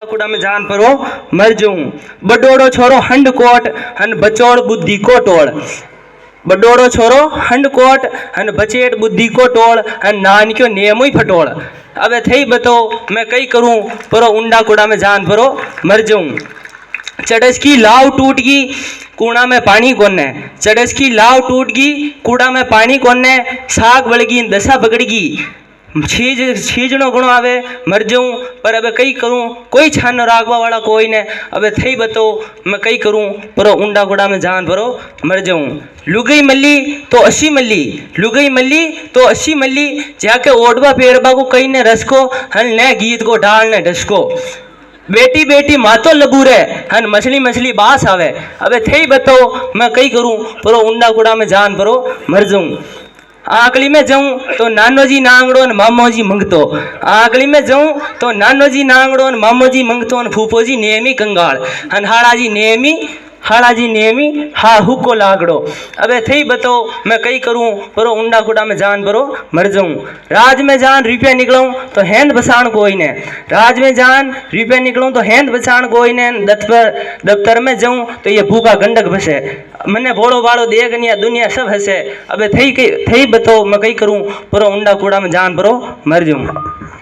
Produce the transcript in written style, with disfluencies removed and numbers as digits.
कूड़ा में जान परो मर जाऊं। बडोड़ो छोरो हंड कोट हन बचोड़ बुद्धि को टोड़। बडोड़ो छोरो हंड कोट हन बचेट बुद्धि को टोड़ हन नान क्यों नियम ही फटोड़। अबे थई बतो मैं कई करूं परो ऊंडा कूड़ा में जान परो मर जाऊं। चड़स की लाव टूट गई कूड़ा में पानी कोने। चड़स की लाव टूट गई कूड़ा में पानी कोने। साग बड़गी दशा बगड़गी छीजनो गुणो आवे मर जाऊं। पर अब कई करूं कोई छान रागवा वाला कोई ने। अब थई बतो मैं कई करूं परो ऊंडा कूड़ा में जान परो मर जाऊं। लुगई मल्ली तो असी मल्ली लुगई मल्ली तो असी मल्ली जाके ओढ़वा पेड़बा को कई ने रसको हन ने गीत को डाल ने ढसको। बेटी बेटी मातो लगूरे हन मछली मछली बास आवे। अबे थई बतो मैं कई करूं परो ऊंडा कूड़ा में जान परो मर जाऊं। आकली में जाऊं तो नानो जी नांगड़ो न मामो जी मंगतो। आकली में जाऊं तो नानो जी नांगड़ो न मामो जी मंगतो न फूफो जी नेमी कंगाल हन हाड़ा जी नेमी हा हुको लागड़ो। अबे थई बतो मैं कई करूं परो ऊंडा कूड़ा में जान परो मर जाऊं। राज में जान रुपया निकलूं तो हेंद बसाण कोई ने। राज में जान रुपया निकलूं तो हेंद बसाण कोई ने। दफ्तर में जाऊं तो ये भूखा गंडक बसे मने भोड़ो वाड़ो देगनिया दुनिया सब हसे। अबे थई बतो मैं कई करूं परो ऊंडा कूड़ा में जान परो मर जाऊं।